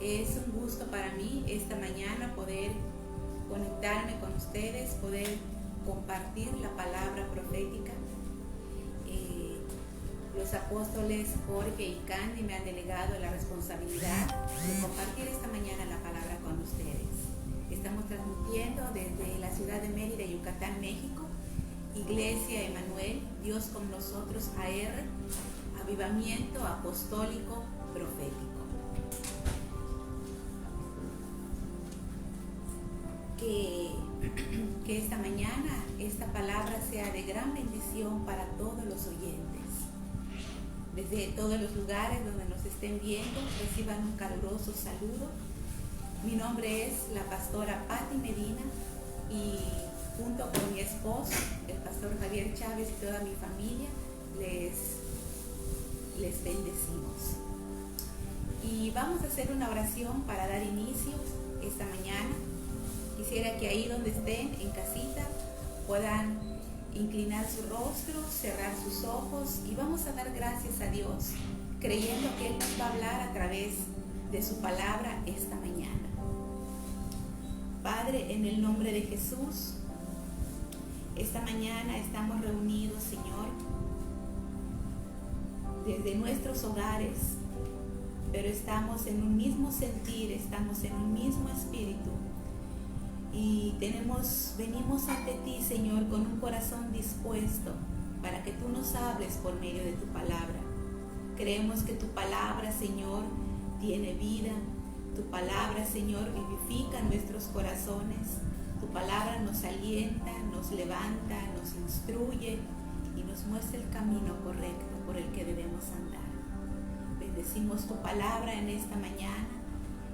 Es un gusto para mí esta mañana poder conectarme con ustedes, poder compartir la palabra profética. Los apóstoles Jorge y Candy me han delegado la responsabilidad de compartir esta mañana la palabra con ustedes. Estamos transmitiendo desde la ciudad de Mérida, Yucatán, México, Iglesia Emanuel, Dios con nosotros, AR, Avivamiento Apostólico Profético. Que esta mañana esta palabra sea de gran bendición para todos los oyentes. Desde todos los lugares donde nos estén viendo, reciban un caluroso saludo. Mi nombre es la pastora Patti Medina y junto con mi esposo, el pastor Javier Chávez y toda mi familia, les bendecimos. Y vamos a hacer una oración para dar inicio esta mañana. Quisiera que ahí donde estén, en casita, puedan inclinar su rostro, cerrar sus ojos y vamos a dar gracias a Dios, creyendo que Él nos va a hablar a través de su palabra esta mañana. Padre, en el nombre de Jesús, esta mañana estamos reunidos, Señor, desde nuestros hogares, pero estamos en un mismo sentir, estamos en un mismo espíritu. Y venimos ante ti, Señor, con un corazón dispuesto para que tú nos hables por medio de tu palabra. Creemos que tu palabra, Señor, tiene vida. Tu palabra, Señor, vivifica nuestros corazones. Tu palabra nos alienta, nos levanta, nos instruye y nos muestra el camino correcto por el que debemos andar. Bendecimos tu palabra en esta mañana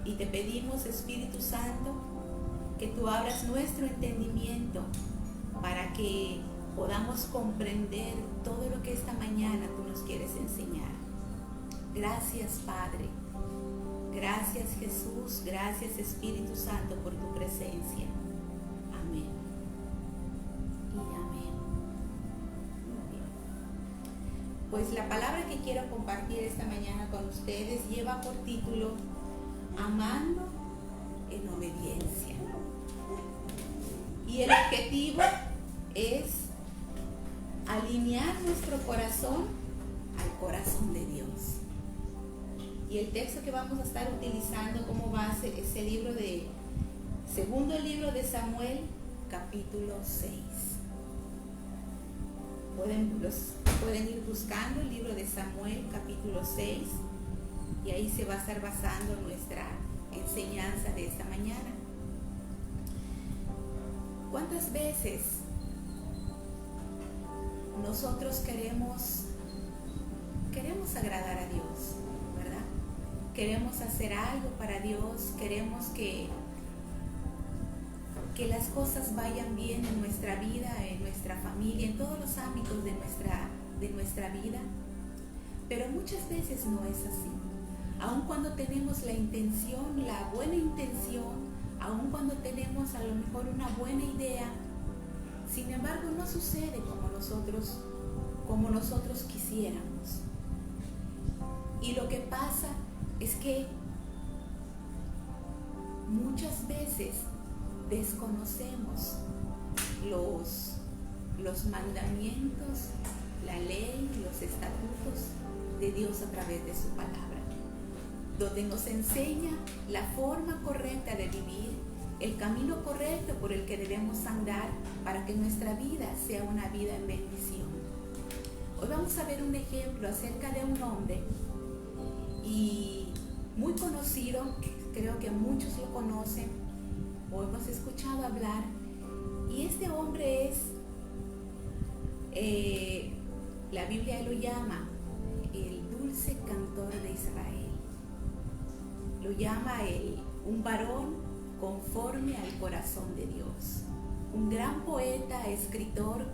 y te pedimos, Espíritu Santo, que tú abras nuestro entendimiento para que podamos comprender todo lo que esta mañana tú nos quieres enseñar. Gracias, Padre. Gracias, Jesús. Gracias, Espíritu Santo, por tu presencia. Amén. Y amén. Muy bien. Pues la palabra que quiero compartir esta mañana con ustedes lleva por título Amando en obediencia. Y el objetivo es alinear nuestro corazón al corazón de Dios. Y el texto que vamos a estar utilizando como base es el segundo libro de Samuel, capítulo 6. Pueden ir buscando el libro de Samuel, capítulo 6, y ahí se va a estar basando nuestra enseñanza de esta mañana. ¿Cuántas veces nosotros queremos agradar a Dios, verdad? Queremos hacer algo para Dios, queremos que las cosas vayan bien en nuestra vida, en nuestra familia, en todos los ámbitos de nuestra vida, pero muchas veces no es así. Aun cuando tenemos la intención, la buena intención, aun cuando tenemos a lo mejor una buena idea, sin embargo no sucede como nosotros quisiéramos. Y lo que pasa es que muchas veces desconocemos los mandamientos, la ley, los estatutos de Dios a través de su palabra, donde nos enseña la forma correcta de vivir, el camino correcto por el que debemos andar para que nuestra vida sea una vida en bendición. Hoy vamos a ver un ejemplo acerca de un hombre y muy conocido, creo que muchos lo conocen o hemos escuchado hablar, y este hombre es, la Biblia lo llama el dulce cantor de Israel. Lo llama un varón conforme al corazón de Dios. Un gran poeta, escritor,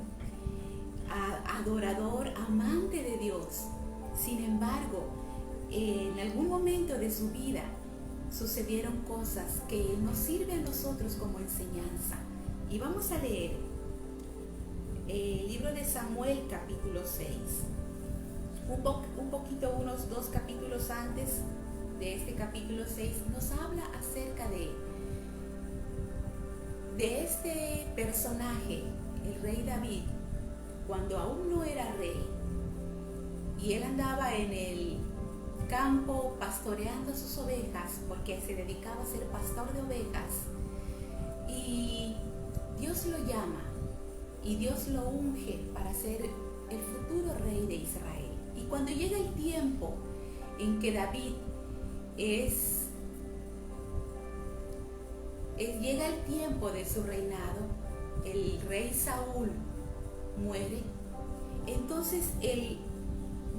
adorador, amante de Dios. Sin embargo, en algún momento de su vida sucedieron cosas que nos sirven a nosotros como enseñanza. Y vamos a leer el libro de Samuel, capítulo 6. Un poquito, unos 2 capítulos antes, de este capítulo 6 nos habla acerca de este personaje, el rey David, cuando aún no era rey y él andaba en el campo pastoreando sus ovejas, porque se dedicaba a ser pastor de ovejas, y Dios lo llama y Dios lo unge para ser el futuro rey de Israel. Y cuando llega el tiempo en que David llega el tiempo de su reinado, el rey Saúl muere, entonces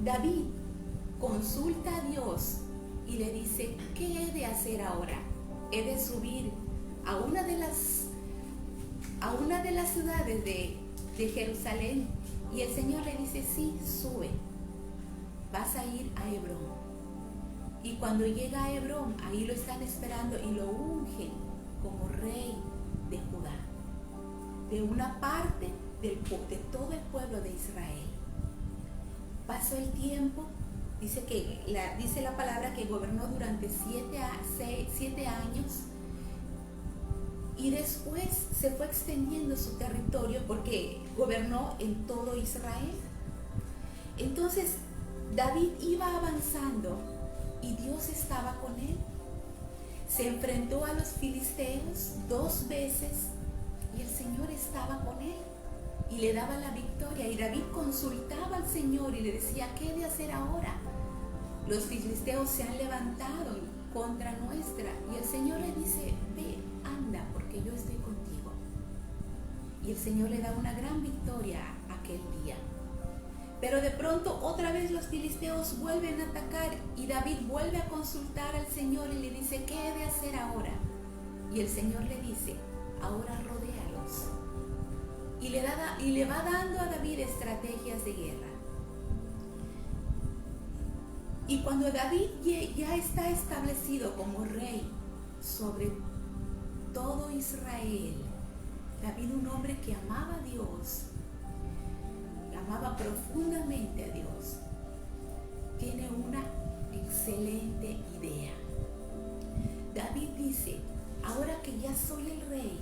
David consulta a Dios y le dice: ¿qué he de hacer ahora? ¿He de subir a una de las ciudades de Jerusalén? Y el Señor le dice: sí, sube, vas a ir a Hebrón. Y cuando llega a Hebrón, ahí lo están esperando y lo ungen como rey de Judá, de una parte de todo el pueblo de Israel. Pasó el tiempo, dice la palabra que gobernó durante 7 años, y después se fue extendiendo su territorio porque gobernó en todo Israel. Entonces David iba avanzando y Dios estaba con él. Se enfrentó a los filisteos 2 veces y el Señor estaba con él y le daba la victoria. Y David consultaba al Señor y le decía: ¿qué he de hacer ahora? Los filisteos se han levantado contra nuestra. Y el Señor le dice: ve, anda, porque yo estoy contigo. Y el Señor le da una gran victoria aquel día. Pero de pronto otra vez los filisteos vuelven a atacar y David vuelve a consultar al Señor y le dice: ¿qué he de hacer ahora? Y el Señor le dice: ahora rodéalos. Y le va dando a David estrategias de guerra. Y cuando David ya está establecido como rey sobre todo Israel, David, un hombre que amaba a Dios, amaba profundamente a Dios, tiene una excelente idea. David dice: ahora que ya soy el rey,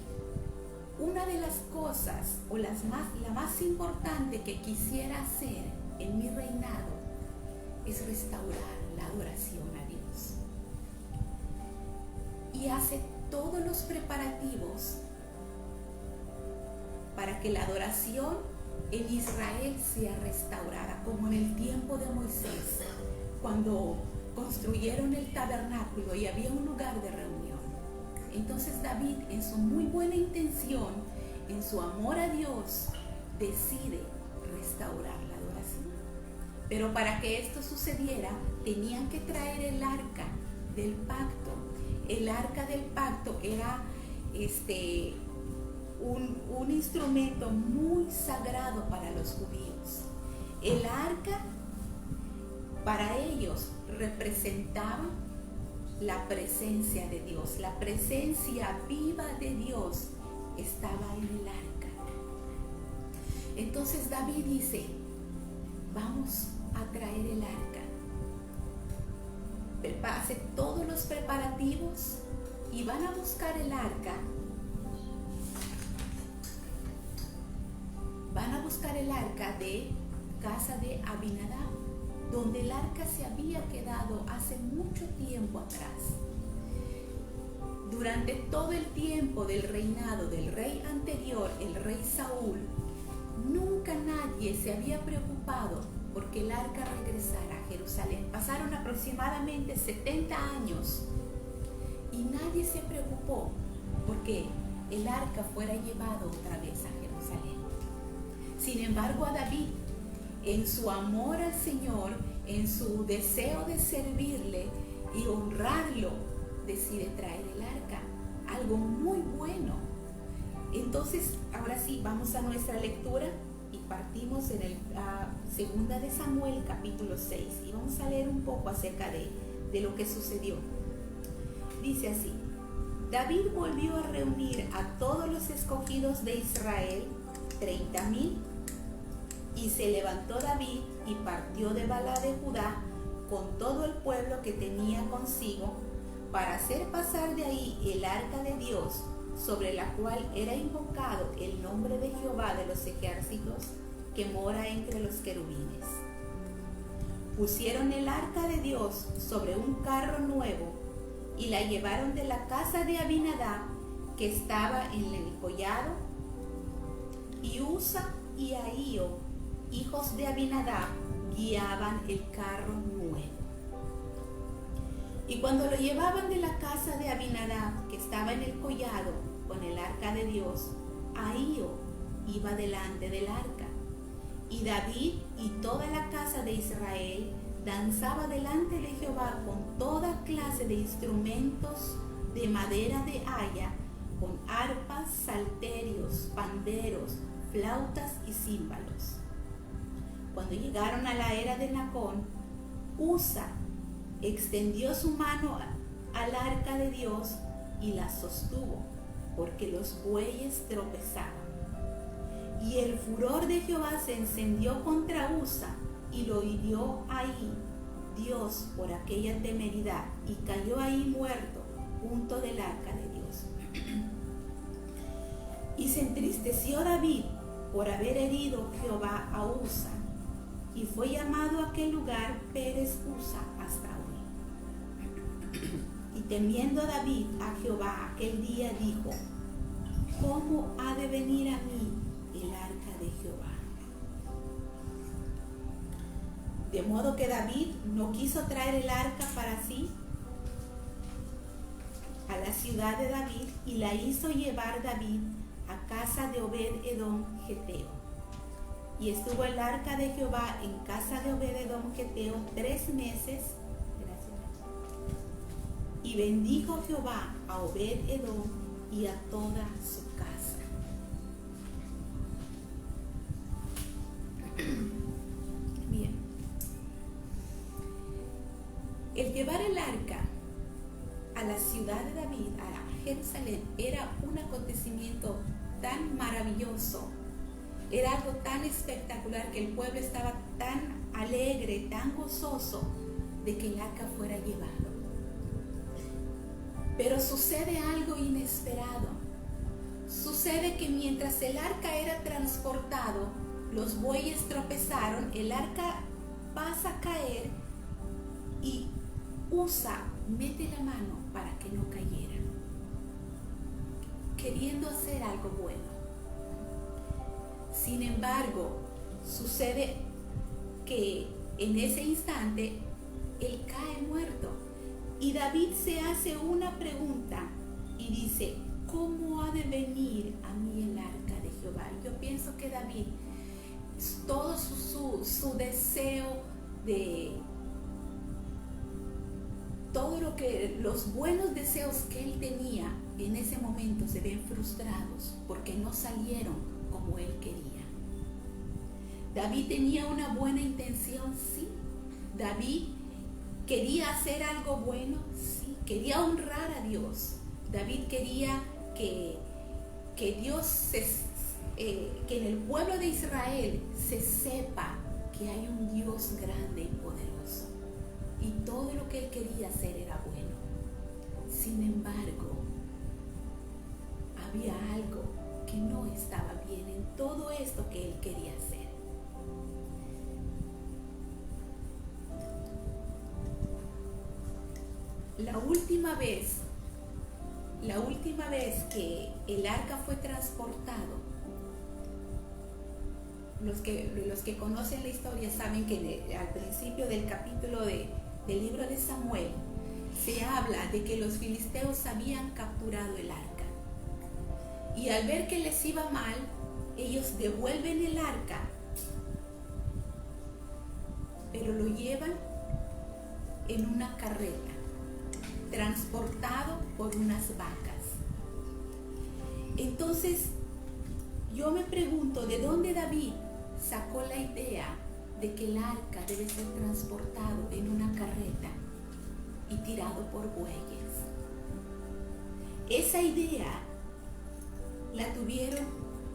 una de las cosas o la más importante que quisiera hacer en mi reinado es restaurar la adoración a Dios. Y hace todos los preparativos para que la adoración en Israel sea restaurada, como en el tiempo de Moisés, cuando construyeron el tabernáculo y había un lugar de reunión. Entonces David, en su muy buena intención, en su amor a Dios, decide restaurar la adoración. Pero para que esto sucediera, tenían que traer el arca del pacto. El arca del pacto era un instrumento muy sagrado para los judíos. El arca para ellos representaba la presencia de Dios, la presencia viva de Dios estaba en el arca. Entonces David dice: vamos a traer el arca. Hace todos los preparativos y van a buscar el arca. Van a buscar el arca de casa de Abinadab, donde el arca se había quedado hace mucho tiempo atrás. Durante todo el tiempo del reinado del rey anterior, el rey Saúl, nunca nadie se había preocupado porque el arca regresara a Jerusalén. Pasaron aproximadamente 70 años y nadie se preocupó porque el arca fuera llevado otra vez a Jerusalén. Sin embargo, a David, en su amor al Señor, en su deseo de servirle y honrarlo, decide traer el arca, algo muy bueno. Entonces, ahora sí, vamos a nuestra lectura y partimos en el segunda de Samuel, capítulo 6, y vamos a leer un poco acerca de lo que sucedió. Dice así: David volvió a reunir a todos los escogidos de Israel, 30,000, y se levantó David y partió de Balá de Judá con todo el pueblo que tenía consigo, para hacer pasar de ahí el arca de Dios, sobre la cual era invocado el nombre de Jehová de los ejércitos, que mora entre los querubines. Pusieron el arca de Dios sobre un carro nuevo y la llevaron de la casa de Abinadab, que estaba en el collado, y Usa y Ahío, hijos de Abinadab, guiaban el carro nuevo. Y cuando lo llevaban de la casa de Abinadab, que estaba en el collado con el arca de Dios, Ahío iba delante del arca, y David y toda la casa de Israel danzaba delante de Jehová con toda clase de instrumentos de madera de haya, con arpas, salterios, panderos, flautas y címbalos. Cuando llegaron a la era de Nacón, Usa extendió su mano al arca de Dios y la sostuvo, porque los bueyes tropezaban. Y el furor de Jehová se encendió contra Usa, y lo hirió ahí Dios por aquella temeridad, y cayó ahí muerto junto del arca de Dios. Y se entristeció David por haber herido Jehová a Usa, y fue llamado aquel lugar Pérez Usa hasta hoy. Y temiendo David a Jehová aquel día dijo: ¿cómo ha de venir a mí el arca de Jehová? De modo que David no quiso traer el arca para sí a la ciudad de David, y la hizo llevar David a casa de Obed-edom Geteo. Y estuvo el arca de Jehová en casa de Obed-edom Geteo 3 meses. Y bendijo Jehová a Obed-edom y a toda su casa. Bien. El llevar el arca a la ciudad de David, a Jerusalén, era un acontecimiento tan maravilloso, era algo tan espectacular, que el pueblo estaba tan alegre, tan gozoso de que el arca fuera llevado. Pero sucede algo inesperado. Sucede que mientras el arca era transportado, los bueyes tropezaron, el arca pasa a caer y Usa mete la mano para que no cayera, queriendo hacer algo bueno. Sin embargo, sucede que en ese instante él cae muerto. Y David se hace una pregunta y dice: ¿cómo ha de venir a mí el arca de Jehová? Yo pienso que David, todo su deseo de todo los buenos deseos que él tenía en ese momento se ven frustrados porque no salieron como él quería. David tenía una buena intención, sí. David quería hacer algo bueno, sí. Quería honrar a Dios. David quería que Dios, que en el pueblo de Israel se sepa que hay un Dios grande y poderoso. Y todo lo que él quería hacer era bueno. Sin embargo, había algo que no estaba bien en todo esto que él quería hacer. La última vez que el arca fue transportado, los que conocen la historia saben que al principio del capítulo del libro de Samuel se habla de que los filisteos habían capturado el arca, y al ver que les iba mal, ellos devuelven el arca, pero lo llevan en una carreta, transportado por unas vacas. Entonces yo me pregunto, ¿de dónde David sacó la idea de que el arca debe ser transportado en una carreta y tirado por bueyes? Esa idea la tuvieron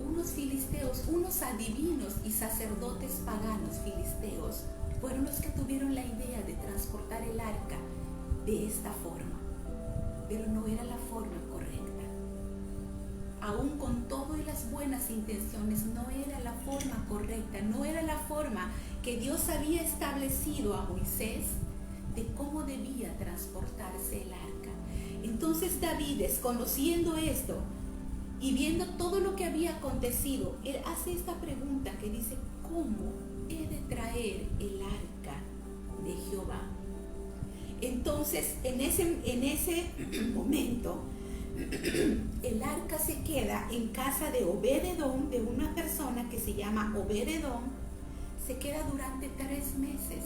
unos filisteos, unos adivinos y sacerdotes paganos filisteos. Fueron los que tuvieron la idea de transportar de esta forma, pero no era la forma correcta. Aún con todas las buenas intenciones, no era la forma correcta, no era la forma que Dios había establecido a Moisés de cómo debía transportarse el arca. Entonces David, desconociendo esto y viendo todo lo que había acontecido, él hace esta pregunta que dice: ¿cómo he de traer el arca de Jehová? Entonces, en ese momento, el arca se queda en casa de Obed-edom, de una persona que se llama Obed-edom. Se queda durante 3 meses.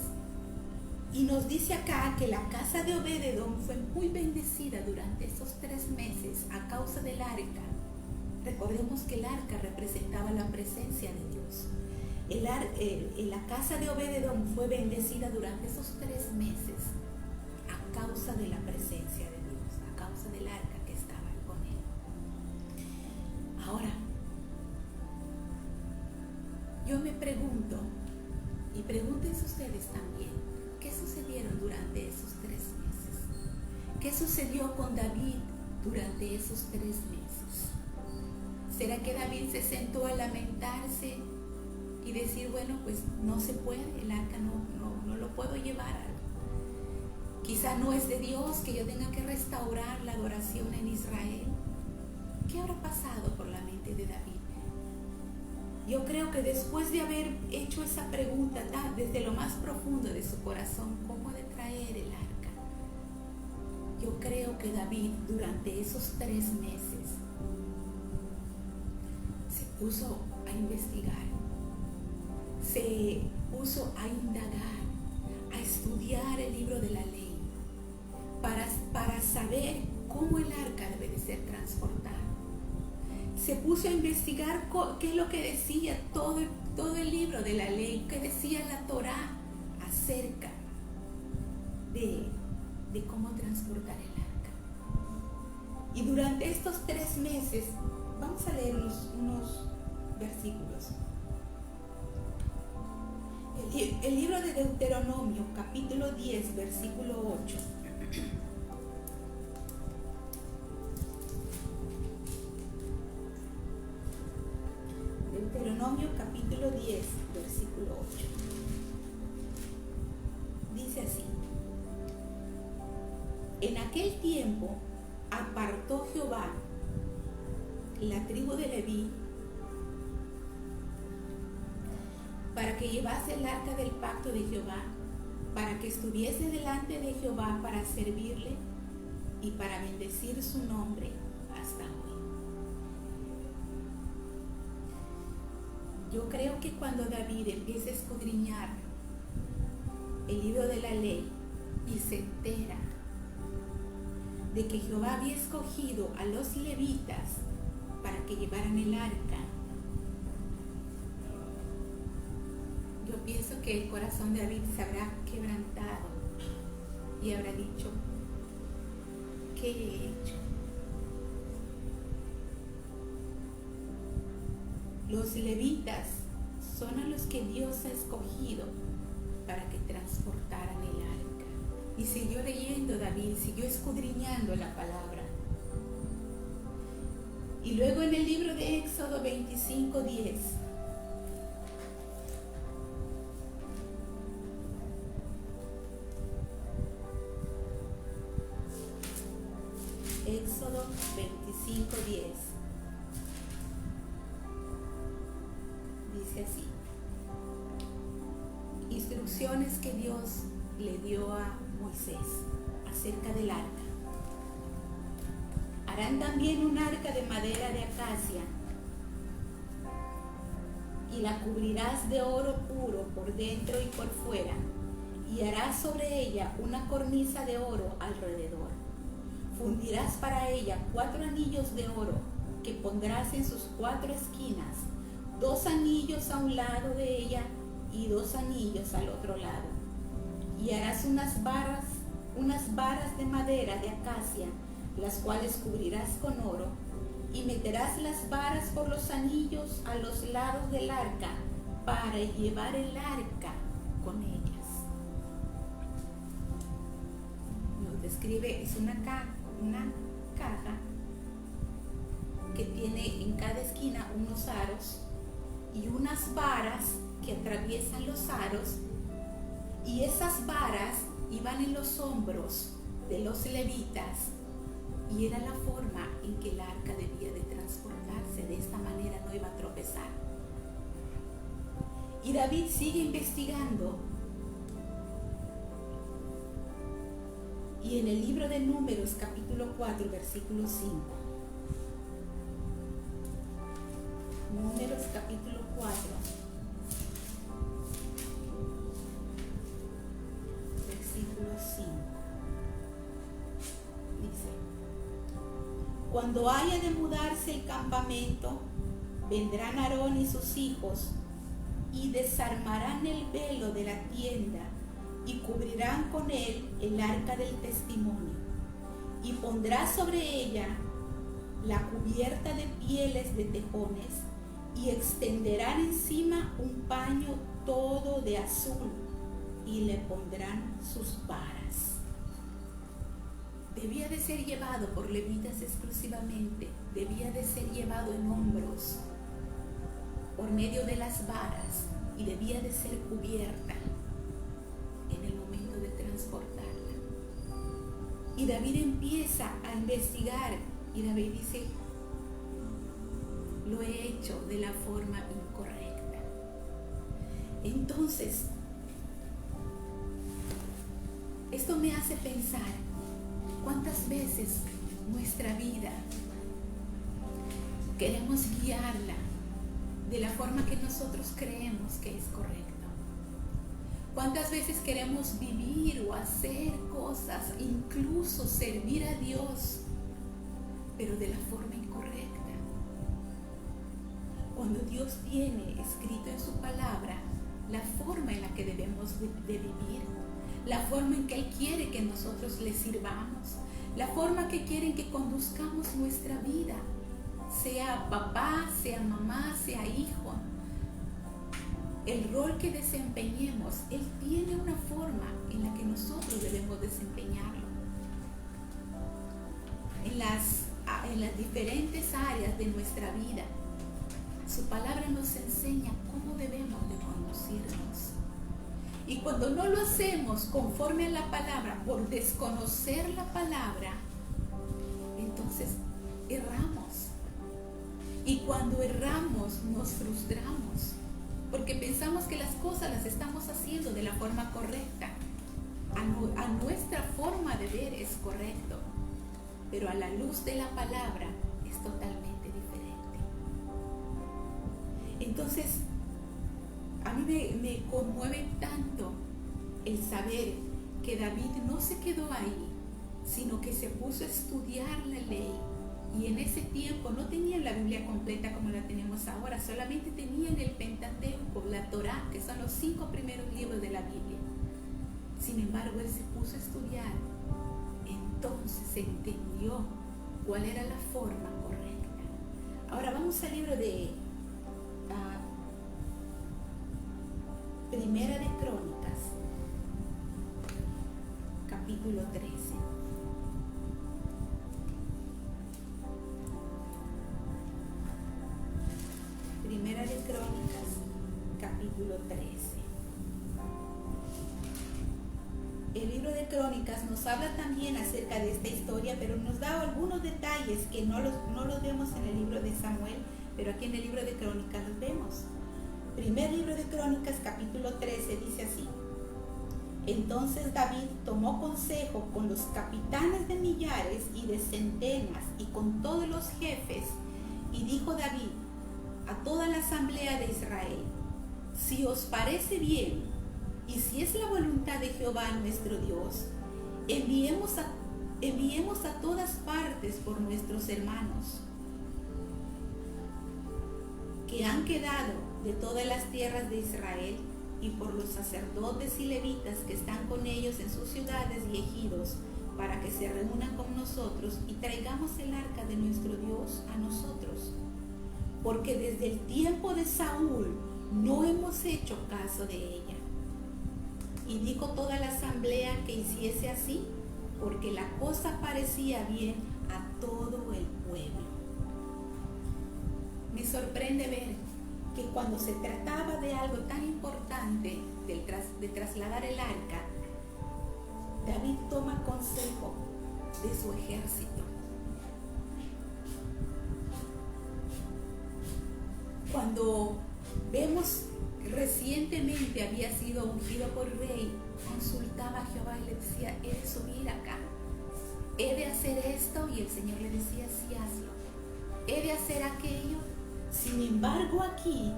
Y nos dice acá que la casa de Obed-edom fue muy bendecida durante esos 3 meses a causa del arca. Recordemos que el arca representaba la presencia de Dios. La casa de Obed-edom fue bendecida durante esos 3 meses a causa de la presencia de Dios, a causa del arca que estaba con él. Ahora, yo me pregunto, y pregúntense ustedes también, ¿qué sucedieron durante esos 3 meses? ¿Qué sucedió con David durante esos 3 meses? ¿Será que David se sentó a lamentarse y decir, bueno, pues no se puede, el arca no lo puedo llevar? Quizá no es de Dios que yo tenga que restaurar la adoración en Israel. ¿Qué habrá pasado por la mente de David? Yo creo que después de haber hecho esa pregunta desde lo más profundo de su corazón, ¿cómo de traer el arca? Yo creo que David durante esos 3 meses se puso a investigar, se puso a indagar, a estudiar el libro de la ley, para saber cómo el arca debe de ser transportada. Se puso a investigar qué es lo que decía todo el libro de la ley, qué decía la Torá acerca de cómo transportar el arca. Y durante estos 3 meses, vamos a leer unos versículos. El libro de Deuteronomio, capítulo 10, versículo 8. Deuteronomio capítulo 10, versículo 8. Dice así: en aquel tiempo apartó Jehová la tribu de Leví para que llevase el arca del pacto de Jehová, para que estuviese delante de Jehová para servirle y para bendecir su nombre hasta hoy. Yo creo que cuando David empieza a escudriñar el libro de la ley y se entera de que Jehová había escogido a los levitas para que llevaran el arca, yo pienso que el corazón de David se habrá quebrantado y habrá dicho: ¿qué he hecho? Los levitas son a los que Dios ha escogido para que transportaran el arca. Y siguió leyendo David, siguió escudriñando la palabra. Y luego en el libro de Éxodo 25:10, Éxodo 25:10 dice así: instrucciones que Dios le dio a Moisés acerca del arca. Harán también un arca de madera de acacia y la cubrirás de oro puro por dentro y por fuera, y harás sobre ella una cornisa de oro alrededor. Fundirás para ella 4 anillos de oro que pondrás en sus 4 esquinas, 2 anillos a un lado de ella y 2 anillos al otro lado. Y harás unas varas de madera de acacia, las cuales cubrirás con oro, y meterás las varas por los anillos a los lados del arca para llevar el arca con ellas. Nos describe, es una caja que tiene en cada esquina unos aros y unas varas que atraviesan los aros, y esas varas iban en los hombros de los levitas, y era la forma en que el arca debía de transportarse. De esta manera no iba a tropezar. Y David sigue investigando, y en el libro de Números capítulo 4 versículo 5, Números capítulo 4 versículo 5 dice: cuando haya de mudarse el campamento, vendrán Aarón y sus hijos y desarmarán el velo de la tienda y cubrirán con él el arca del testimonio, y pondrá sobre ella la cubierta de pieles de tejones, y extenderán encima un paño todo de azul, y le pondrán sus varas. Debía de ser llevado por levitas exclusivamente, debía de ser llevado en hombros por medio de las varas, y debía de ser cubierta en el momento de transportarla. Y David empieza a investigar, y David dice: lo he hecho de la forma incorrecta. Entonces, esto me hace pensar cuántas veces nuestra vida queremos guiarla de la forma que nosotros creemos que es correcto. Cuántas veces queremos vivir o hacer cosas, incluso servir a Dios, pero de la forma incorrecta. Cuando Dios tiene escrito en su palabra la forma en la que debemos de vivir, la forma en que Él quiere que nosotros le sirvamos, la forma que quiere que conduzcamos nuestra vida, sea papá, sea mamá, sea hijo, el rol que desempeñemos, Él tiene una forma en la que nosotros debemos desempeñarlo. En las diferentes áreas de nuestra vida, su palabra nos enseña cómo debemos de conducirnos. Y cuando no lo hacemos conforme a la palabra, por desconocer la palabra, entonces erramos. Y cuando erramos, nos frustramos, porque pensamos que las cosas las estamos haciendo de la forma correcta. A nuestra forma de ver es correcto, pero a la luz de la palabra es totalmente diferente. Entonces, a mí me conmueve tanto el saber que David no se quedó ahí, sino que se puso a estudiar la ley. Y en ese tiempo no tenían la Biblia completa como la tenemos ahora, solamente tenían el Pentateuco, la Torá, que son los 5 primeros libros de la Biblia. Sin embargo, él se puso a estudiar, entonces se entendió cuál era la forma correcta. Ahora vamos al libro de Primera de Crónicas, capítulo 13. Primera de Crónicas, capítulo 13. El libro de Crónicas nos habla también acerca de esta historia, pero nos da algunos detalles que no los vemos en el libro de Samuel, pero aquí en el libro de Crónicas los vemos. Primer libro de Crónicas, capítulo 13, dice así: entonces David tomó consejo con los capitanes de millares y de centenas y con todos los jefes, y dijo David a toda la asamblea de Israel: si os parece bien y si es la voluntad de Jehová nuestro Dios, enviemos a todas partes por nuestros hermanos que han quedado de todas las tierras de Israel, y por los sacerdotes y levitas que están con ellos en sus ciudades y ejidos, para que se reúnan con nosotros y traigamos el arca de nuestro Dios a nosotros. Porque desde el tiempo de Saúl no hemos hecho caso de ella. Y dijo toda la asamblea que hiciese así, porque la cosa parecía bien a todo el pueblo. Me sorprende ver que cuando se trataba de algo tan importante de trasladar el arca, David toma consejo de su ejército. Cuando vemos que recientemente había sido ungido por rey, consultaba a Jehová y le decía: he de subir acá, he de hacer esto, y el Señor le decía: sí, hazlo. He de hacer aquello. Sin embargo, aquí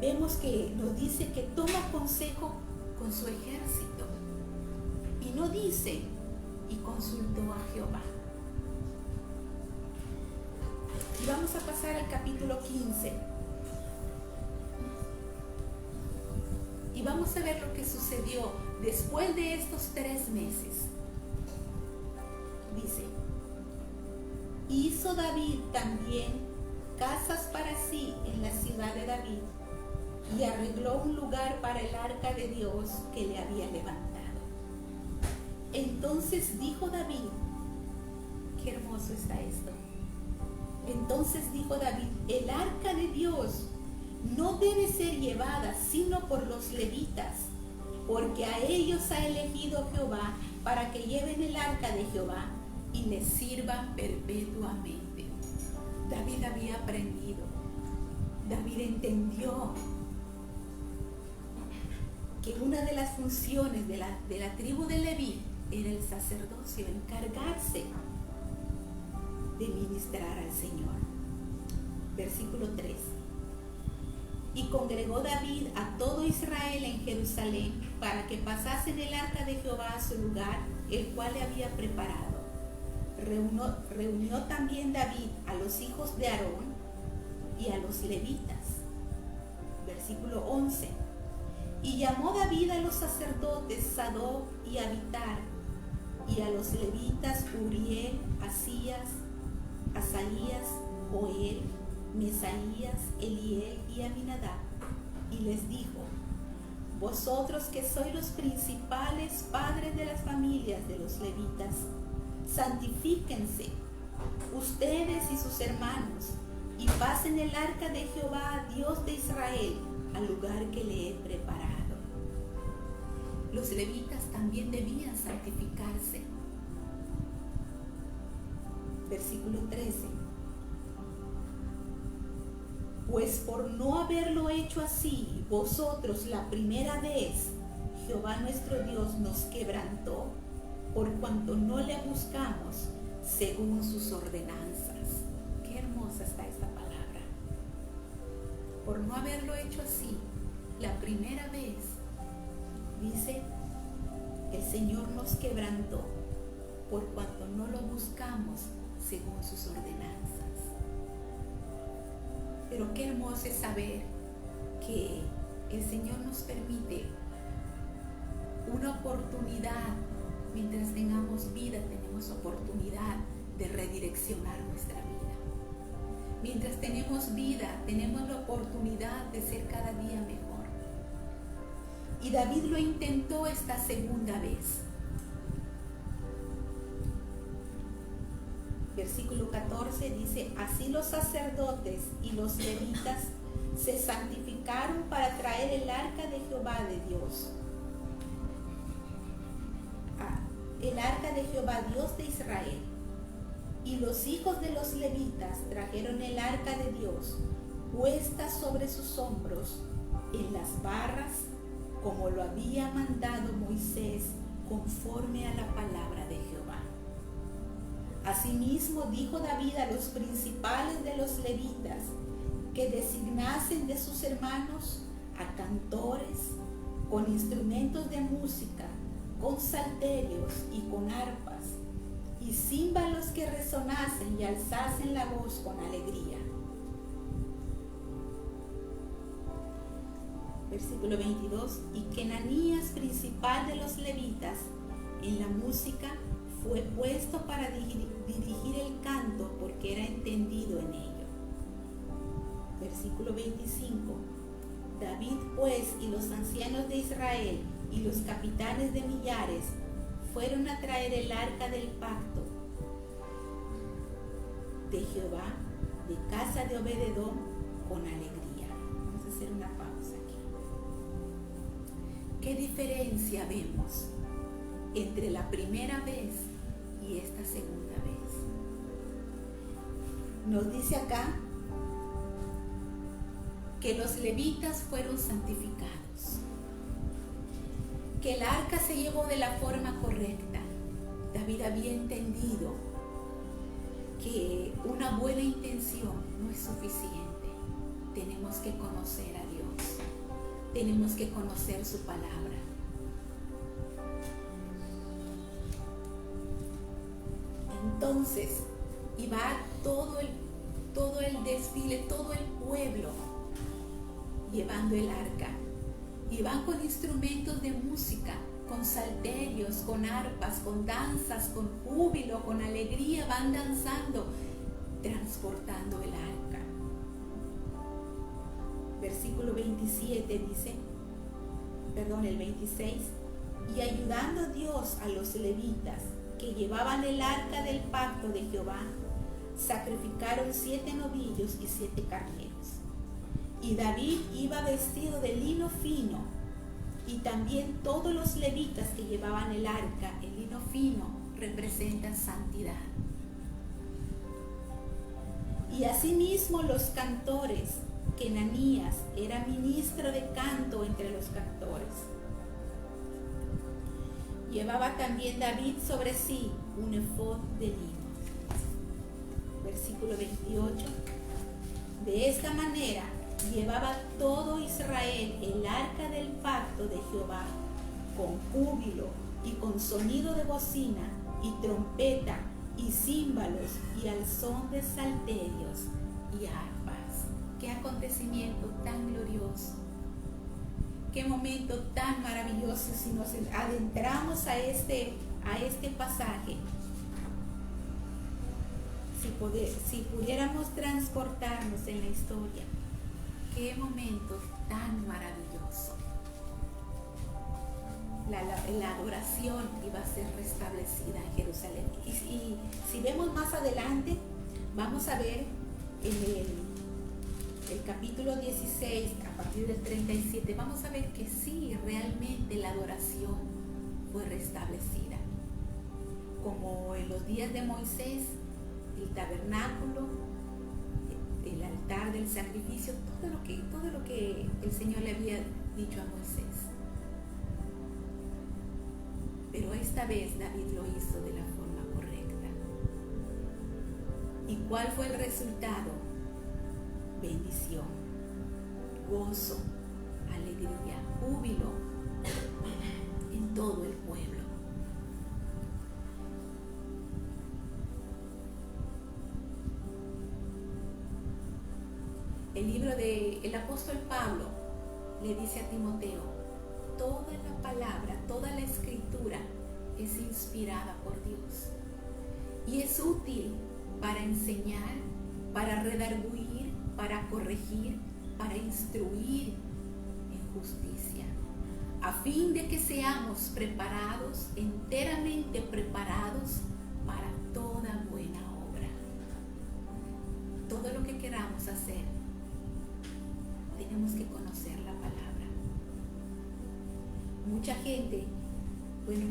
vemos que nos dice que toma consejo con su ejército, y no dice: y consultó a Jehová. Y vamos a pasar al capítulo 15 y vamos a ver lo que sucedió después de estos 3 meses. Dice: hizo David también casas para sí en la ciudad de David, y arregló un lugar para el arca de Dios que le había levantado. Entonces dijo David, qué hermoso está esto. Entonces dijo David: el arca de Dios no debe ser llevada sino por los levitas, porque a ellos ha elegido Jehová para que lleven el arca de Jehová y le sirvan perpetuamente. David había aprendido, David entendió que una de las funciones de la tribu de Leví era el sacerdocio, encargarse de ministrar al Señor. Versículo 3. Y congregó David a todo Israel en Jerusalén para que pasasen el arca de Jehová a su lugar, el cual le había preparado. Reunió también David a los hijos de Aarón y a los levitas. Versículo 11. Y llamó David a los sacerdotes Sadoc y Abitar, y a los levitas Uriel, Asías, Asaías, Joel, Mesaías, Eliel y Aminadab, y les dijo: vosotros que sois los principales padres de las familias de los levitas, santifíquense, ustedes y sus hermanos, y pasen el arca de Jehová, Dios de Israel, al lugar que le he preparado. Los levitas también debían santificarse. Versículo 13. Pues por no haberlo hecho así, vosotros la primera vez, Jehová nuestro Dios nos quebrantó, por cuanto no le buscamos según sus ordenanzas. Qué hermosa está esta palabra. Por no haberlo hecho así, la primera vez, dice, el Señor nos quebrantó, por cuanto no lo buscamos según sus ordenanzas. Pero qué hermoso es saber que el Señor nos permite una oportunidad. Mientras tengamos vida, tenemos oportunidad de redireccionar nuestra vida. Mientras tenemos vida, tenemos la oportunidad de ser cada día mejor. Y David lo intentó esta segunda vez. Versículo 14 dice: así los sacerdotes y los levitas se santificaron para traer el arca de Jehová de Dios. El arca de Jehová, Dios de Israel. Y los hijos de los levitas trajeron el arca de Dios, puesta sobre sus hombros, en las barras, como lo había mandado Moisés, conforme a la palabra de Jehová. Asimismo dijo David a los principales de los levitas que designasen de sus hermanos a cantores con instrumentos de música, con salterios y con arpas, y címbalos que resonasen y alzasen la voz con alegría. Versículo 22. Y que Ananías, principal de los levitas, en la música fue puesto para dirigir el canto, porque era entendido en ello. Versículo 25. David pues y los ancianos de Israel y los capitanes de millares fueron a traer el arca del pacto de Jehová de casa de Obed-edom con alegría. Vamos a hacer una pausa aquí. ¿Qué diferencia vemos entre la primera vez y esta segunda vez? Nos dice acá que los levitas fueron santificados, que el arca se llevó de la forma correcta. David había entendido que una buena intención no es suficiente. Tenemos que conocer a Dios, tenemos que conocer su palabra. Entonces iba todo el desfile, todo el pueblo llevando el arca. Y van con instrumentos de música, con salterios, con arpas, con danzas, con júbilo, con alegría, van danzando, transportando el arca. Versículo 27 dice, el 26, y ayudando Dios a los levitas que llevaban el arca del pacto de Jehová, sacrificaron 7 novillos y 7 carneros. Y David iba vestido de lino fino, y también todos los levitas que llevaban el arca. El lino fino representa santidad. Y asimismo los cantores, que Ananías era ministro de canto entre los cantores. Llevaba también David sobre sí un efod de lino. Versículo 28. De esta manera llevaba todo Israel el arca del pacto de Jehová, con júbilo y con sonido de bocina y trompeta y címbalos y al son de salterios y arpas. Qué acontecimiento tan glorioso, qué momento tan maravilloso. Si nos adentramos a este pasaje, si pudiéramos transportarnos en la historia, qué momento tan maravilloso. La adoración iba a ser restablecida en Jerusalén. Y si vemos más adelante, vamos a ver en el capítulo 16, a partir del 37, vamos a ver que sí, realmente la adoración fue restablecida. Como en los días de Moisés, el tabernáculo, el altar del sacrificio, todo lo que el Señor le había dicho a Moisés. Pero esta vez David lo hizo de la forma correcta. ¿Y cuál fue el resultado? Bendición, gozo, alegría, júbilo en todo el pueblo. El libro del apóstol Pablo le dice a Timoteo: toda la palabra, toda la escritura es inspirada por Dios y es útil para enseñar, para redarguir, para corregir, para instruir en justicia, a fin de que seamos preparados, enteramente preparados para toda buena obra. Todo lo que queramos hacer, tenemos que conocer la palabra. Mucha gente,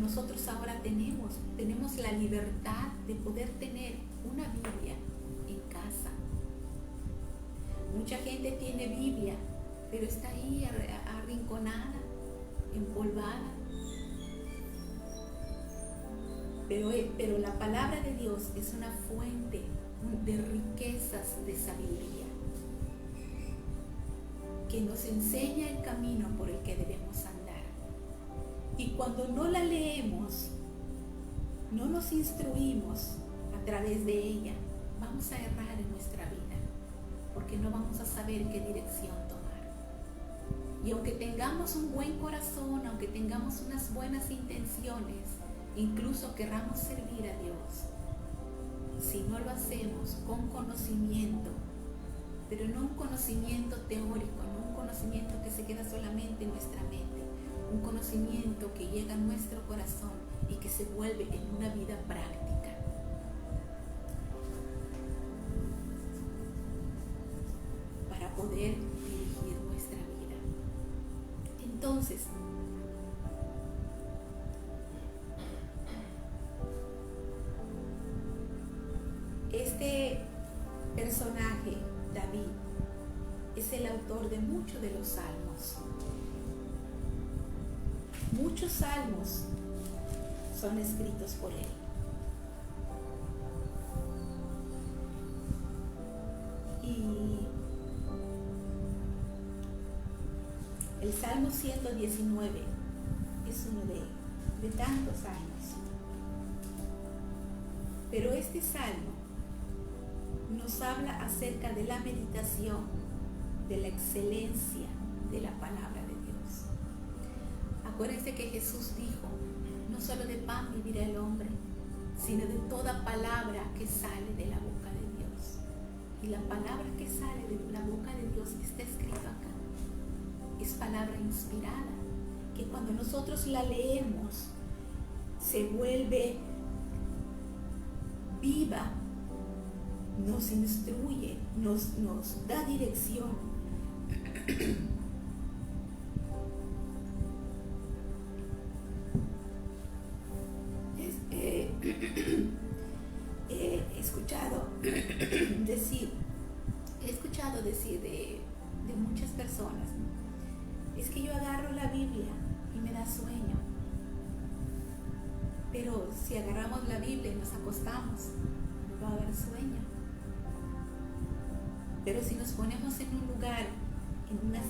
nosotros ahora tenemos la libertad de poder tener una Biblia en casa. Mucha gente tiene Biblia, pero está ahí arrinconada, empolvada. Pero la palabra de Dios es una fuente de riquezas de sabiduría, que nos enseña el camino por el que debemos andar. Y cuando no la leemos, no nos instruimos a través de ella, vamos a errar en nuestra vida, porque no vamos a saber qué dirección tomar. Y aunque tengamos un buen corazón, aunque tengamos unas buenas intenciones, incluso querramos servir a Dios, si no lo hacemos con conocimiento, pero no un conocimiento teórico, no un conocimiento que se queda solamente en nuestra mente, un conocimiento que llega a nuestro corazón y que se vuelve en una vida práctica. Para poder dirigir nuestra vida. Entonces, este personaje, David, es el autor de muchos de los salmos. Muchos salmos son escritos por él. Y el Salmo 119 es uno de tantos salmos. Pero este salmo nos habla acerca de la meditación, de la excelencia de la palabra de Dios. Acuérdense que Jesús dijo, no solo de pan vivirá el hombre, sino de toda palabra que sale de la boca de Dios. Y la palabra que sale de la boca de Dios está escrita acá. Es palabra inspirada, que cuando nosotros la leemos, se vuelve viva, nos instruye, nos da dirección. He escuchado decir de muchas personas, ¿no? Es que yo agarro la Biblia y me da sueño. Pero si agarramos la Biblia y nos acostamos, nos va a dar sueño. Pero si nos ponemos en un lugar, en una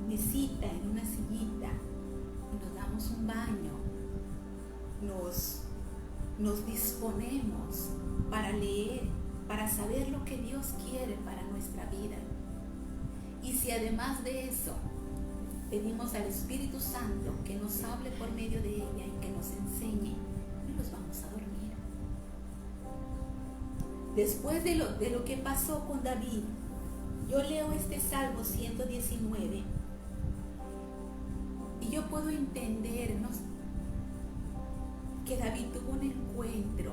mesita, en una sillita, y nos damos un baño, nos disponemos para leer, para saber lo que Dios quiere para nuestra vida. Y si además de eso pedimos al Espíritu Santo que nos hable por medio de ella y que nos enseñe, no nos vamos a dormir. Después de lo que pasó con David, yo leo este Salmo 119 y yo puedo entender, ¿no?, que David tuvo un encuentro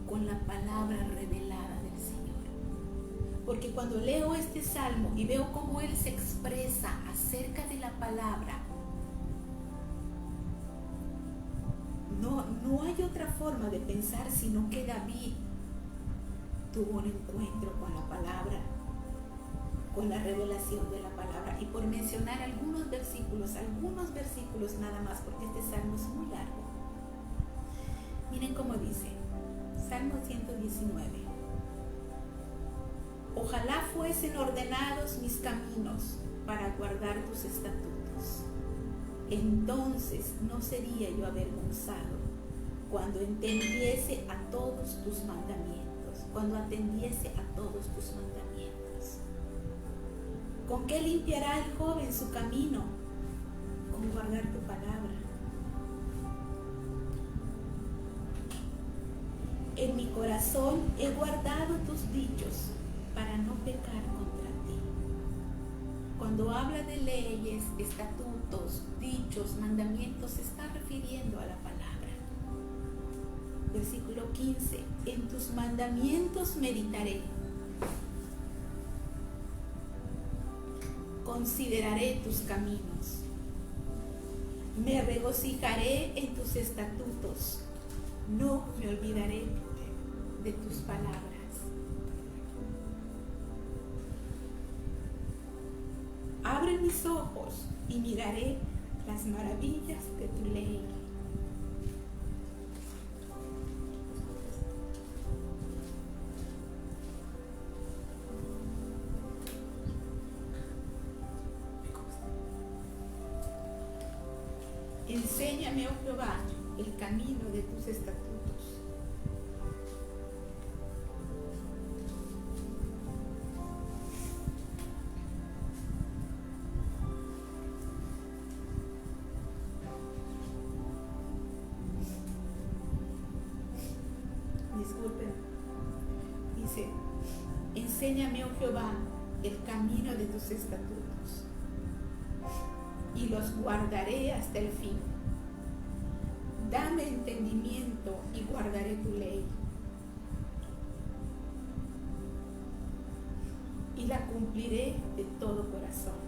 con la palabra revelada del Señor. Porque cuando leo este salmo y veo cómo él se expresa acerca de la palabra, no hay otra forma de pensar sino que David tuvo un encuentro con la palabra, con la revelación de la palabra. Y por mencionar algunos versículos nada más, porque este salmo es muy largo. Miren cómo dice, Salmo 119. Ojalá fuesen ordenados mis caminos para guardar tus estatutos. Entonces no sería yo avergonzado cuando entendiese a todos tus mandamientos, cuando atendiese a todos tus mandamientos. ¿Con qué limpiará el joven su camino? Con guardar tu palabra. En mi corazón he guardado tus dichos para no pecar contra ti. Cuando habla de leyes, estatutos, dichos, mandamientos, se está refiriendo a la palabra. Versículo 15. En tus mandamientos meditaré. Consideraré tus caminos. Me regocijaré en tus estatutos. No me olvidaré de tus palabras. Abre mis ojos y miraré las maravillas de tu ley. Enséñame, oh Jehová, el camino de tus estatutos. Disculpen. Dice, enséñame, oh Jehová, el camino de tus estatutos, y los guardaré hasta el fin. Dame entendimiento y guardaré tu ley. Y la cumpliré de todo corazón.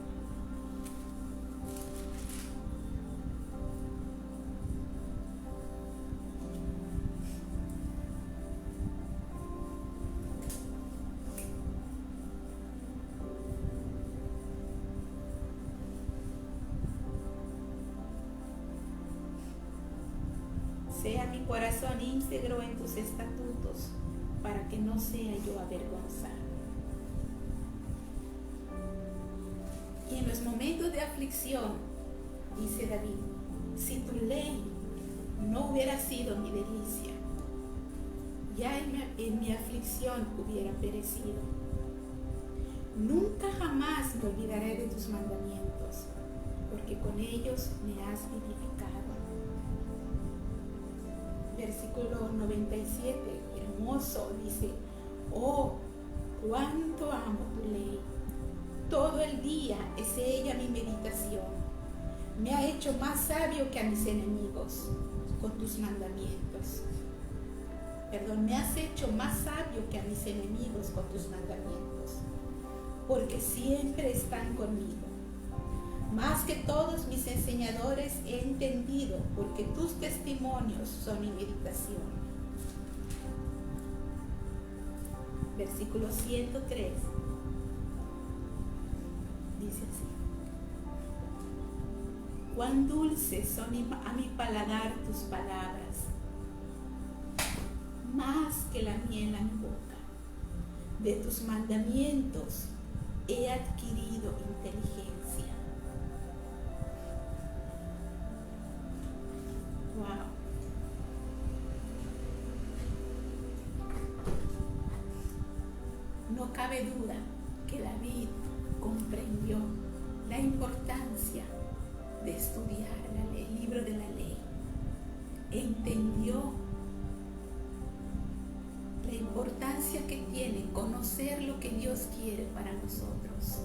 Sea mi corazón íntegro en tus estatutos, para que no sea yo avergonzado. Y en los momentos de aflicción, dice David, si tu ley no hubiera sido mi delicia, ya en mi aflicción hubiera perecido. Nunca jamás me olvidaré de tus mandamientos, porque con ellos me has vivificado. Versículo 97, hermoso, dice: oh, cuánto amo tu ley. Todo el día es ella mi meditación. Me ha hecho más sabio que a mis enemigos con tus mandamientos. Me has hecho más sabio que a mis enemigos con tus mandamientos, porque siempre están conmigo. Más que todos mis enseñadores he entendido, porque tus testimonios son mi meditación. Versículo 103. Dice así: cuán dulces son a mi paladar tus palabras, más que la miel a mi boca. De tus mandamientos he adquirido inteligencia. Wow. No cabe duda que David comprendió la importancia de estudiar el libro de la ley. Entendió la importancia que tiene conocer lo que Dios quiere para nosotros.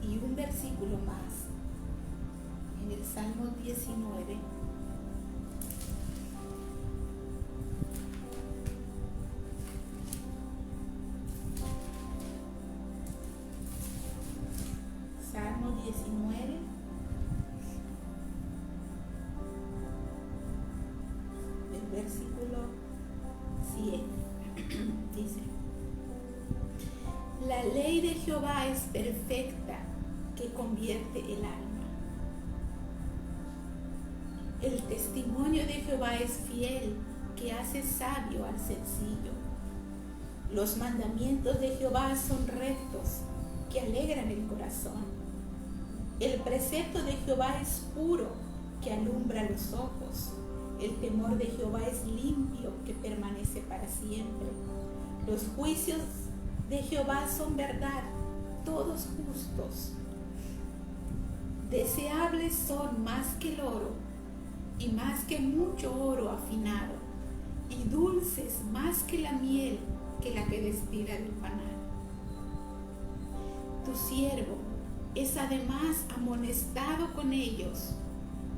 Y un versículo más, en el Salmo 19, Salmo 19, el versículo 7, dice: la ley de Jehová es perfecta, que convierte el alma. El testimonio de Jehová es fiel, que hace sabio al sencillo. Los mandamientos de Jehová son rectos, que alegran el corazón. El precepto de Jehová es puro, que alumbra los ojos. El temor de Jehová es limpio, que permanece para siempre. Los juicios de Jehová son verdad, todos justos. Deseables son más que el oro, y más que mucho oro afinado, y dulces más que la miel, que la que destila del panal. Tu siervo es además amonestado con ellos,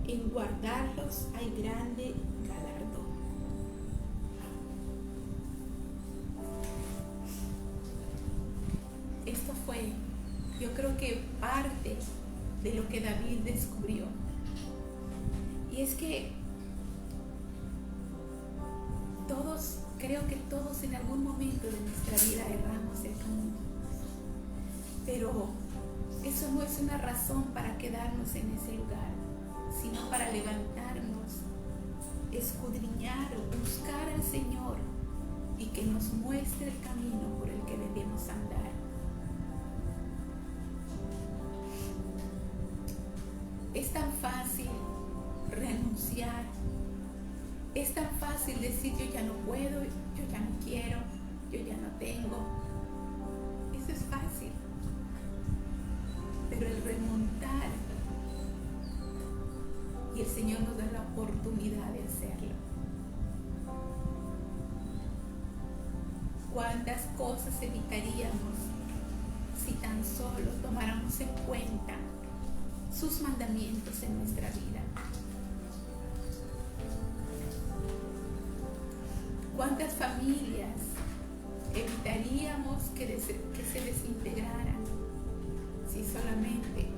en guardarlos hay grande galardón. Esto fue, yo creo que parte de lo que David descubrió. Y es que creo que todos en algún momento de nuestra vida erramos el camino. Pero eso no es una razón para quedarnos en ese lugar, sino para levantarnos, escudriñar, buscar al Señor y que nos muestre el camino por el que debemos andar. Es tan fácil renunciar, es tan fácil decir: yo ya no puedo, yo ya no quiero, yo ya no tengo. Eso es fácil, pero el remontar, y el Señor nos da la oportunidad de hacerlo. ¿Cuántas cosas evitaríamos si tan solo tomáramos en cuenta sus mandamientos en nuestra vida? ¿Cuántas familias evitaríamos que se desintegraran si solamente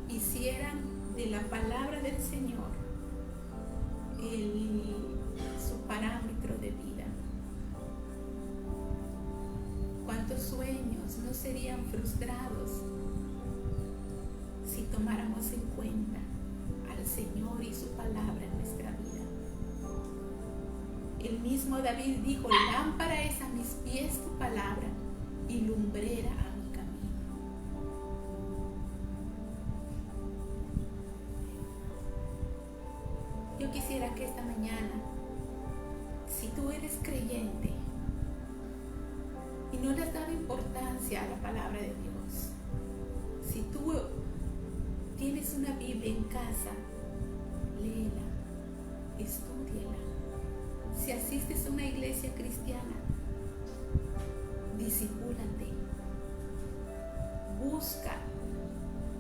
hicieran de la palabra del Señor su parámetro de vida? ¿Cuántos sueños no serían frustrados si tomáramos en cuenta al Señor y su palabra en nuestra vida? El mismo David dijo: lámpara es a mis pies tu palabra y lumbrera a mi camino. Yo quisiera que esta mañana, si tú eres creyente y no le has dado importancia a la palabra de Dios, si tú tienes una Biblia en casa, léela, estúdiala. Si asistes a una iglesia cristiana, discipúlate, busca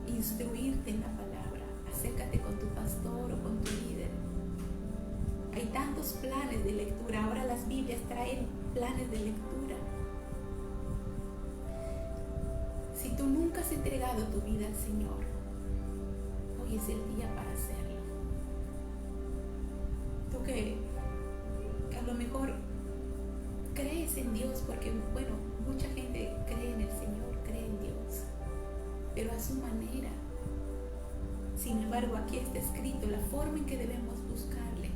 instruirte en la palabra, acércate con tu pastor o con tu líder. Hay tantos planes de lectura, ahora las Biblias traen planes de lectura. Si tú nunca has entregado tu vida al Señor, hoy es el día para hacerlo. Tú que a lo mejor crees en Dios, porque bueno, mucha gente cree en el Señor, cree en Dios, pero a su manera. Sin embargo, aquí está escrito la forma en que debemos buscarle.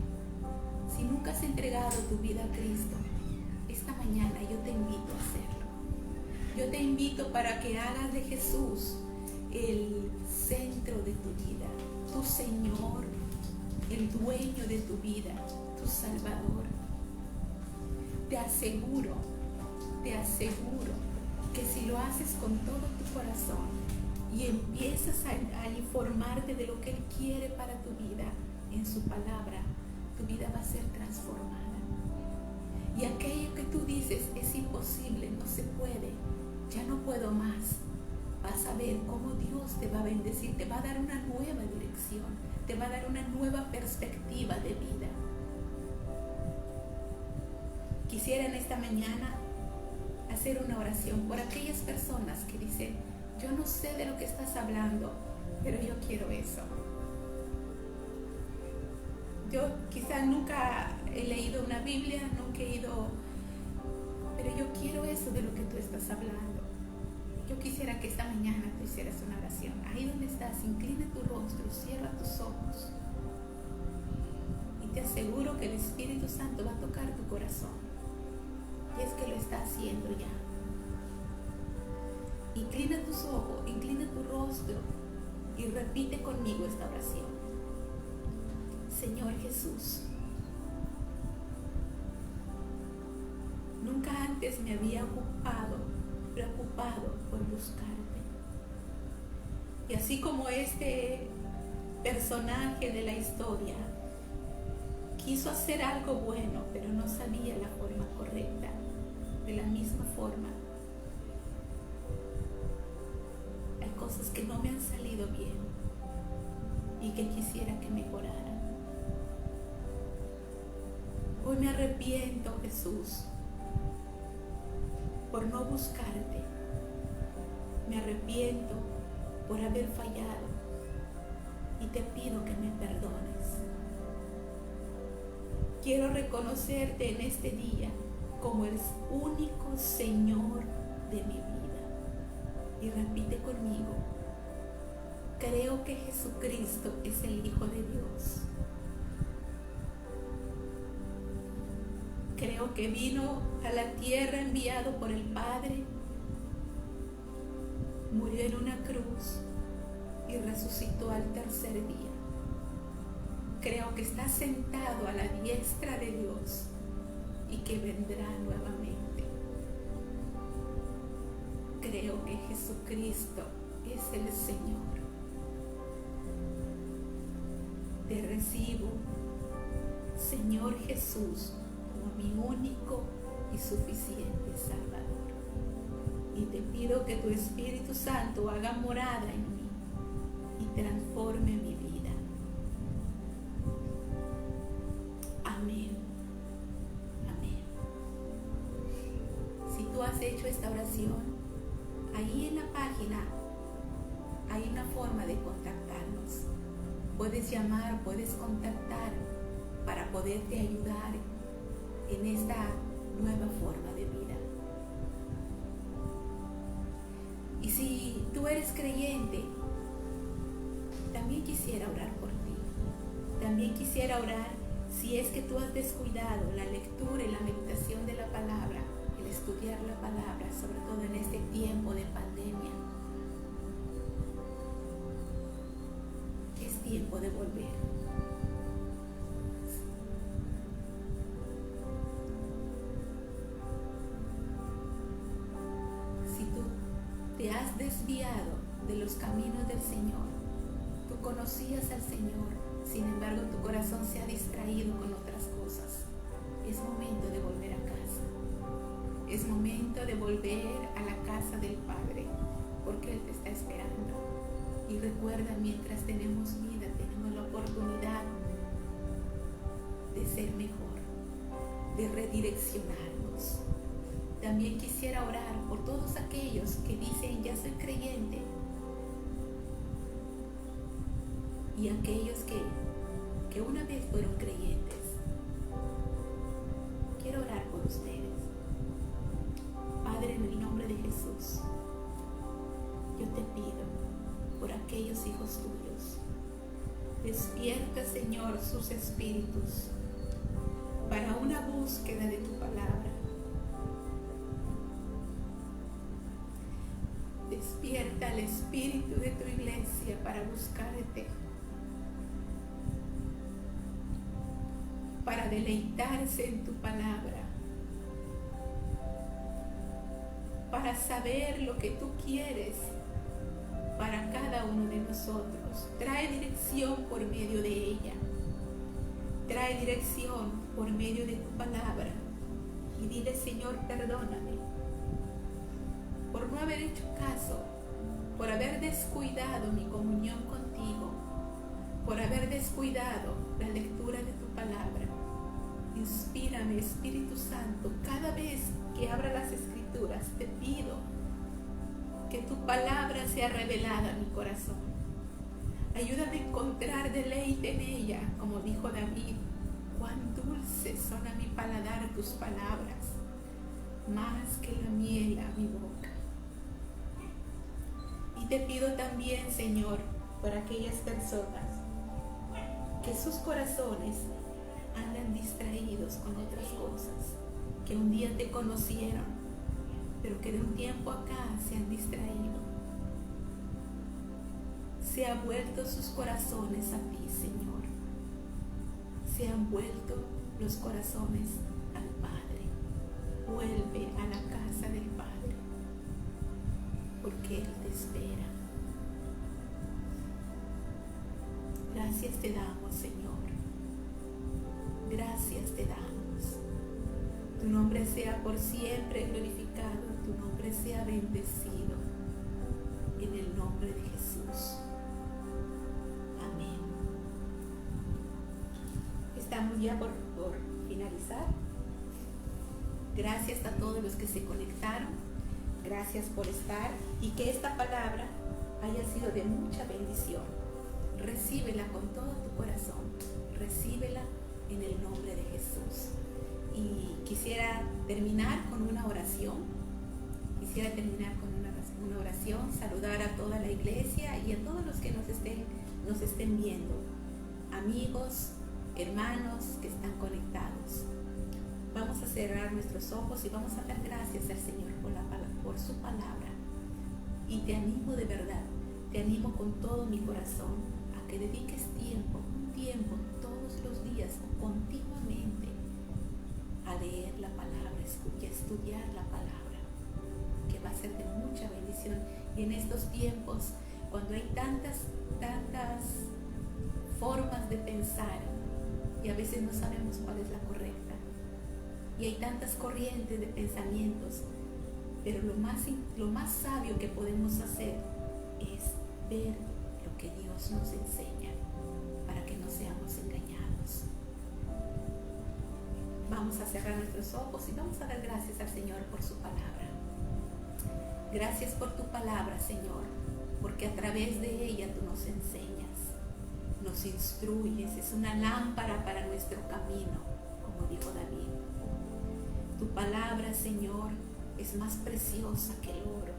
Si nunca has entregado tu vida a Cristo, esta mañana yo te invito a hacerlo. Yo te invito para que hagas de Jesús el centro de tu vida, tu Señor, el dueño de tu vida, tu Salvador. Te aseguro que si lo haces con todo tu corazón y empiezas a informarte de lo que Él quiere para tu vida en su palabra, tu vida va a ser transformada. Y aquello que tú dices es imposible, no se puede, ya no puedo más, vas a ver cómo Dios te va a bendecir, te va a dar una nueva dirección, te va a dar una nueva perspectiva de vida. Quisiera en esta mañana hacer una oración por aquellas personas que dicen: yo no sé de lo que estás hablando, pero yo quiero eso. Yo quizá nunca he leído una Biblia, nunca he ido, pero yo quiero eso de lo que tú estás hablando. Yo quisiera que esta mañana tú hicieras una oración. Ahí donde estás, inclina tu rostro, cierra tus ojos. Y te aseguro que el Espíritu Santo va a tocar tu corazón. Y es que lo está haciendo ya. Inclina tus ojos, inclina tu rostro y repite conmigo esta oración. Señor Jesús, nunca antes me había preocupado por buscarte. Y así como este personaje de la historia quiso hacer algo bueno, pero no sabía la forma correcta, de la misma forma, hay cosas que no me han salido bien y que quisiera que mejoraran. Hoy me arrepiento, Jesús, por no buscarte. Me arrepiento por haber fallado y te pido que me perdones. Quiero reconocerte en este día como el único Señor de mi vida. Y repite conmigo: creo que Jesucristo es el Hijo de Dios. Creo que vino a la tierra enviado por el Padre, murió en una cruz y resucitó al tercer día. Creo que está sentado a la diestra de Dios y que vendrá nuevamente. Creo que Jesucristo es el Señor. Te recibo, Señor Jesús, como mi único y suficiente Salvador. Y te pido que tu Espíritu Santo haga morada en mí y transforme mi vida. Amén has hecho esta oración, ahí en la página hay una forma de contactarnos. Puedes llamar, puedes contactar para poderte ayudar en esta nueva forma de vida. Y si tú eres creyente, también quisiera orar por ti. También quisiera orar si es que tú has descuidado la lectura y la meditación de la palabra, el estudiar la palabra, sobre todo en este tiempo de pandemia. Es tiempo de volver. Si tú te has desviado de los caminos del Señor, tú conocías al Señor, sin embargo tu corazón se ha distraído con otras cosas, es momento de volver a casa. Es momento de volver a la casa del Padre, porque Él te está esperando. Y recuerda, mientras tenemos vida, tenemos la oportunidad de ser mejor, de redireccionarnos. También quisiera orar por todos aquellos que dicen, ya soy creyente, y aquellos que una vez fueron creyentes. Quiero orar por ustedes. Padre, en el nombre de Jesús, yo te pido por aquellos hijos tuyos. Despierta, Señor, sus espíritus para una búsqueda de tu palabra. Despierta el espíritu de tu iglesia para buscarte, para deleitarse en tu palabra, para saber lo que tú quieres para cada uno de nosotros. Trae dirección por medio de ella. Trae dirección por medio de tu palabra. Y dile, Señor, perdóname por no haber hecho caso, por haber descuidado mi comunión contigo, por haber descuidado la lectura de tu palabra. Inspírame, Espíritu Santo, cada vez que abra las Escrituras, te pido que tu palabra sea revelada a mi corazón. Ayúdame a encontrar deleite en ella, como dijo David. Cuán dulces son a mi paladar tus palabras, más que la miel a mi boca. Y te pido también, Señor, por aquellas personas que sus corazones andan distraídos con otras cosas, que un día te conocieron, pero que de un tiempo acá se han distraído. Se han vuelto sus corazones a ti, Señor. Se han vuelto los corazones al Padre. Vuelve a la casa del Padre, porque Él te espera. Gracias te damos, Señor. Gracias te damos. Tu nombre sea por siempre glorificado, tu nombre sea bendecido. En el nombre de Jesús. Amén. Estamos ya por finalizar. Gracias a todos los que se conectaron. Gracias por estar y que esta palabra haya sido de mucha bendición. Recíbela con todo tu corazón. Recíbela en el nombre de Jesús. Y quisiera terminar con una oración. Saludar a toda la iglesia y a todos los que nos estén viendo. Amigos, hermanos que están conectados. Vamos a cerrar nuestros ojos y vamos a dar gracias al Señor por su palabra. Y te animo de verdad, te animo con todo mi corazón a que dediques un tiempo todos los días o continuamente a leer la palabra y a estudiar la palabra, que va a ser de mucha bendición. Y en estos tiempos, cuando hay tantas formas de pensar y a veces no sabemos cuál es la correcta, y hay tantas corrientes de pensamientos, pero lo más sabio que podemos hacer es ver lo que Dios nos enseña para que no seamos engañados. Vamos a cerrar nuestros ojos y vamos a dar gracias al Señor por su palabra. Gracias por tu palabra, Señor, porque a través de ella tú nos enseñas, nos instruyes. Es una lámpara para nuestro camino, como dijo David. Tu palabra, Señor, es más preciosa que el oro.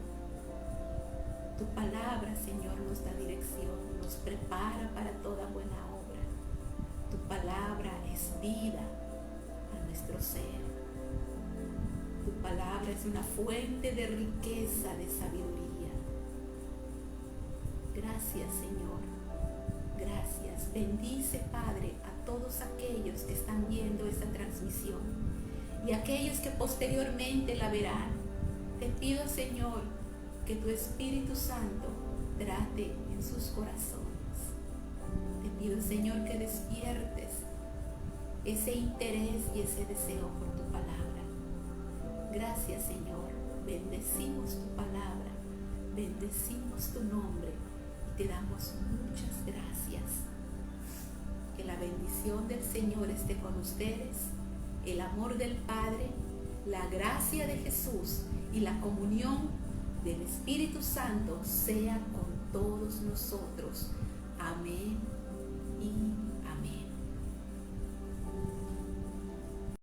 Tu palabra, Señor, nos da dirección, nos prepara para toda buena obra. Tu palabra es vida a nuestro ser. Tu palabra es una fuente de riqueza, de sabiduría. Gracias, Señor. Gracias. Bendice, Padre, a todos aquellos que están viendo esta transmisión y aquellos que posteriormente la verán. Te pido, Señor, que tu Espíritu Santo trate en sus corazones. Te pido, Señor, que despiertes ese interés y ese deseo por tu palabra. Gracias, Señor. Bendecimos tu palabra, bendecimos tu nombre y te damos muchas gracias. Que la bendición del Señor esté con ustedes, el amor del Padre, la gracia de Jesús y la comunión del Espíritu Santo sea con todos nosotros. Amén y